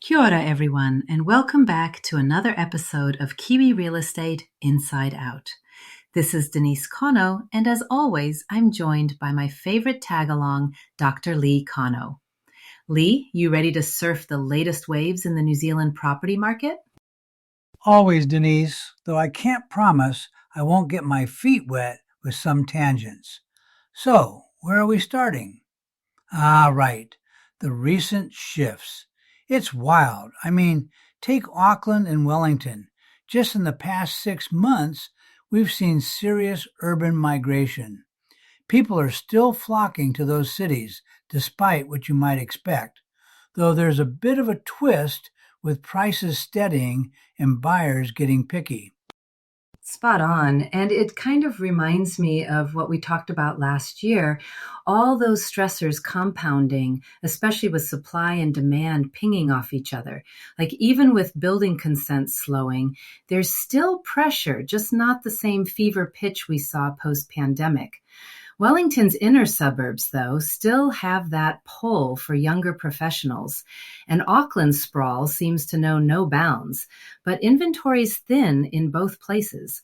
Kia ora, everyone, and welcome back to another episode of Kiwi Real Estate Inside Out. This is Denise Kono, and as always, I'm joined by my favorite tag-along, Dr. Lee Kono. Lee, you ready to surf the latest waves in the New Zealand property market? Always, Denise, though I can't promise I won't get my feet wet with some tangents. So, where are we starting? Right, the recent shifts. It's wild. Take Auckland and Wellington. Just in the past 6 months, we've seen serious urban migration. People are still flocking to those cities, despite what you might expect, though there's a bit of a twist with prices steadying and buyers getting picky. Spot on. And it kind of reminds me of what we talked about last year. All those stressors compounding, especially with supply and demand pinging off each other. Like even with building consents slowing, there's still pressure, just not the same fever pitch we saw post pandemic. Wellington's inner suburbs, though, still have that pull for younger professionals, and Auckland's sprawl seems to know no bounds, but inventory's thin in both places.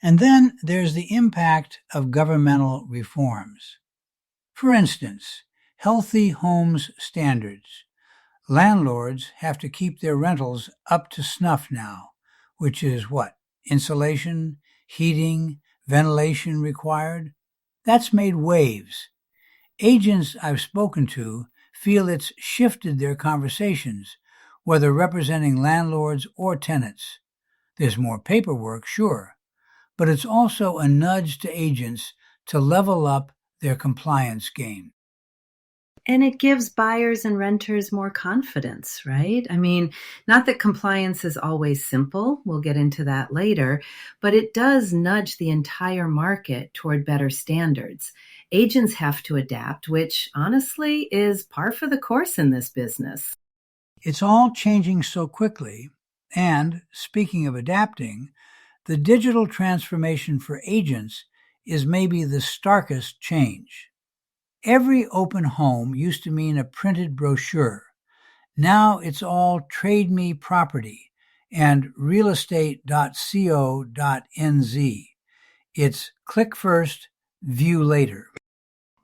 And then there's the impact of governmental reforms. For instance, healthy homes standards. Landlords have to keep their rentals up to snuff now, which is what? Insulation, heating, ventilation required? That's made waves. Agents I've spoken to feel it's shifted their conversations, whether representing landlords or tenants. There's more paperwork, sure, but it's also a nudge to agents to level up their compliance game. And it gives buyers and renters more confidence, right? I mean, not that compliance is always simple, we'll get into that later, but it does nudge the entire market toward better standards. Agents have to adapt, which honestly is par for the course in this business. It's all changing so quickly, and speaking of adapting, the digital transformation for agents is maybe the starkest change. Every open home used to mean a printed brochure. Now it's all Trade Me Property and realestate.co.nz. It's click first, view later.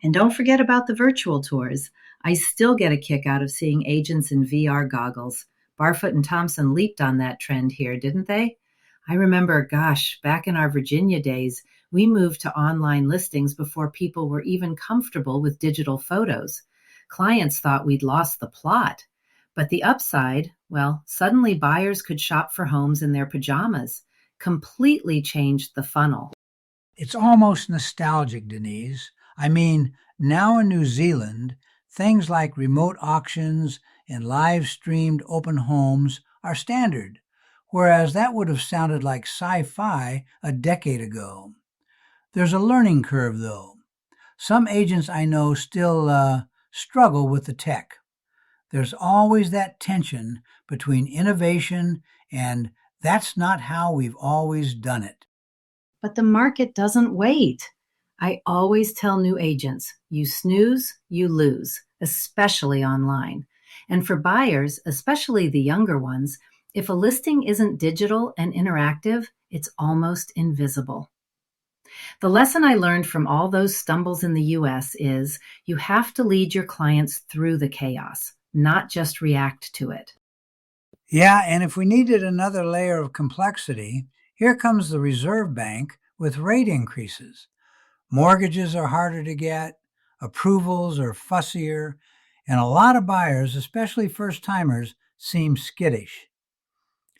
And don't forget about the virtual tours. I still get a kick out of seeing agents in VR goggles. Barfoot and Thompson leaped on that trend here, didn't they? I remember, gosh, back in our Virginia days, we moved to online listings before people were even comfortable with digital photos. Clients thought we'd lost the plot. But the upside, well, suddenly buyers could shop for homes in their pajamas. Completely changed the funnel. It's almost nostalgic, Denise. Now in New Zealand, things like remote auctions and live streamed open homes are standard, whereas that would have sounded like sci-fi a decade ago. There's a learning curve, though. Some agents I know still struggle with the tech. There's always that tension between innovation and that's not how we've always done it. But the market doesn't wait. I always tell new agents, you snooze, you lose, especially online. And for buyers, especially the younger ones, if a listing isn't digital and interactive, it's almost invisible. The lesson I learned from all those stumbles in the US is you have to lead your clients through the chaos, not just react to it. Yeah, and if we needed another layer of complexity, here comes the Reserve Bank with rate increases. Mortgages are harder to get, approvals are fussier, and a lot of buyers, especially first timers, seem skittish.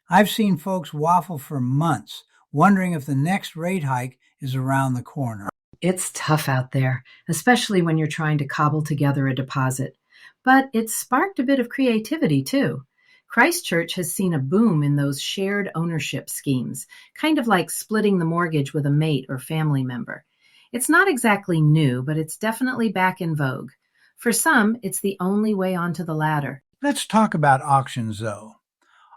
I've seen folks waffle for months, wondering if the next rate hike is around the corner. It's tough out there, especially when you're trying to cobble together a deposit. But it's sparked a bit of creativity, too. Christchurch has seen a boom in those shared ownership schemes, kind of like splitting the mortgage with a mate or family member. It's not exactly new, but it's definitely back in vogue. For some, it's the only way onto the ladder. Let's talk about auctions, though.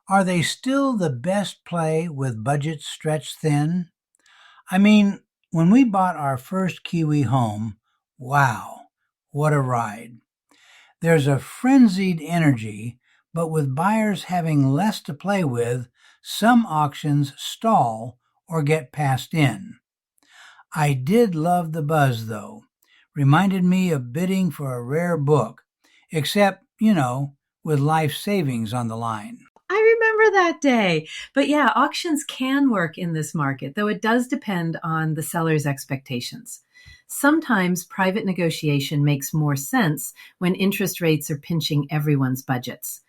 Are they still the best play with budgets stretched thin? When we bought our first Kiwi home, wow, what a ride. There's a frenzied energy, but with buyers having less to play with, some auctions stall or get passed in. I did love the buzz, though. Reminded me of bidding for a rare book, except, with life savings on the line. I remember that day. But yeah, auctions can work in this market, though it does depend on the seller's expectations. Sometimes private negotiation makes more sense when interest rates are pinching everyone's budgets.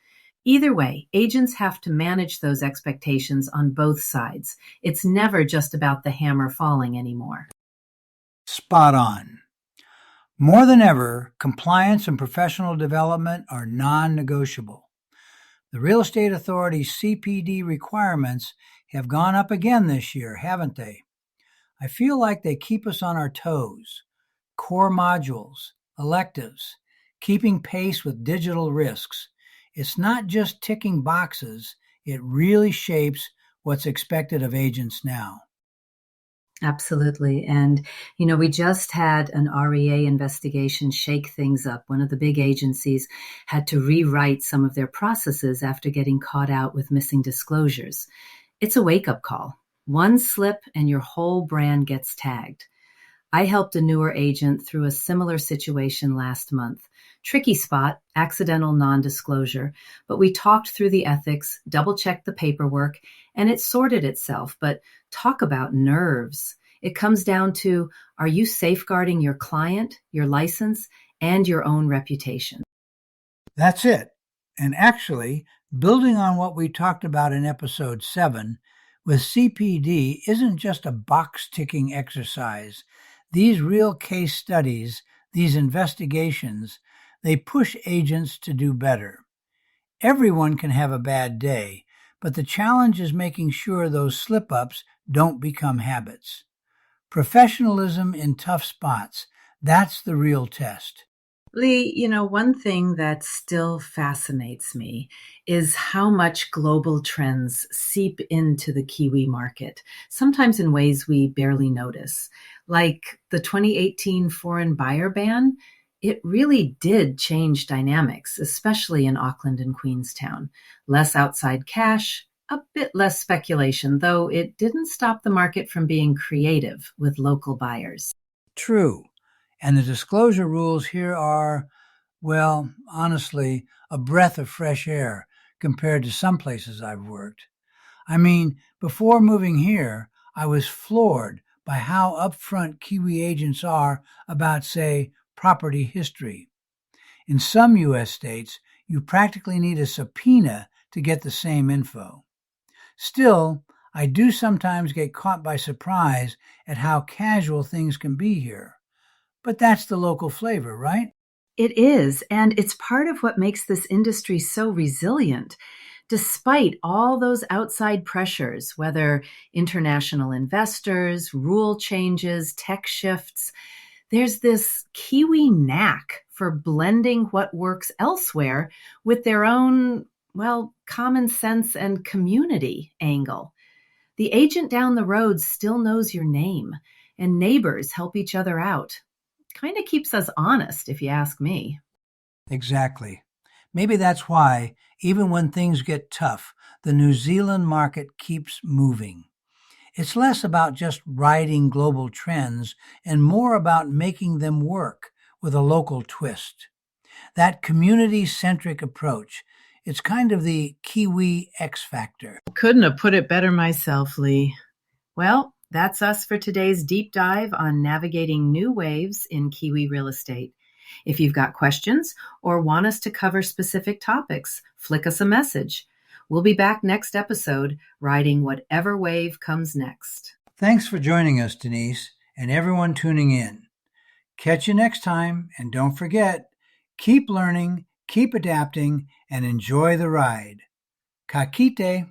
Either way, agents have to manage those expectations on both sides. It's never just about the hammer falling anymore. Spot on. More than ever, compliance and professional development are non negotiable. The Real Estate Authority's CPD requirements have gone up again this year, haven't they? I feel like they keep us on our toes. Core modules, electives, keeping pace with digital risks. It's not just ticking boxes, it really shapes what's expected of agents now. Absolutely. And, we just had an REA investigation shake things up. One of the big agencies had to rewrite some of their processes after getting caught out with missing disclosures. It's a wake up call. One slip and your whole brand gets tagged. I helped a newer agent through a similar situation last month. Tricky spot, accidental non-disclosure, but we talked through the ethics, double-checked the paperwork, and it sorted itself. But talk about nerves. It comes down to, are you safeguarding your client, your license, and your own reputation? That's it. And actually, building on what we talked about in episode 7, with CPD isn't just a box ticking exercise. These real case studies, these investigations, they push agents to do better. Everyone can have a bad day, but the challenge is making sure those slip ups don't become habits. Professionalism in tough spots, that's the real test. Lee, one thing that still fascinates me is how much global trends seep into the Kiwi market, sometimes in ways we barely notice. Like the 2018 foreign buyer ban, it really did change dynamics, especially in Auckland and Queenstown. Less outside cash, a bit less speculation, though it didn't stop the market from being creative with local buyers. True. And the disclosure rules here are, well, honestly, a breath of fresh air compared to some places I've worked. I mean, before moving here, I was floored by how upfront Kiwi agents are about, say, property history. In some U.S. states, you practically need a subpoena to get the same info. Still, I do sometimes get caught by surprise at how casual things can be here. But that's the local flavor, right? It is, and it's part of what makes this industry so resilient. Despite all those outside pressures, whether international investors, rule changes, tech shifts, there's this Kiwi knack for blending what works elsewhere with their own, well, common sense and community angle. The agent down the road still knows your name, and neighbors help each other out. Kind of keeps us honest, if you ask me. Exactly. Maybe that's why, even when things get tough, the New Zealand market keeps moving. It's less about just riding global trends and more about making them work with a local twist. That community centric approach, it's kind of the Kiwi X factor. Couldn't have put it better myself, Lee. Well, that's us for today's deep dive on navigating new waves in Kiwi real estate. If you've got questions or want us to cover specific topics, flick us a message. We'll be back next episode, riding whatever wave comes next. Thanks for joining us, Denise, and everyone tuning in. Catch you next time, and don't forget, keep learning, keep adapting, and enjoy the ride. Ka kite.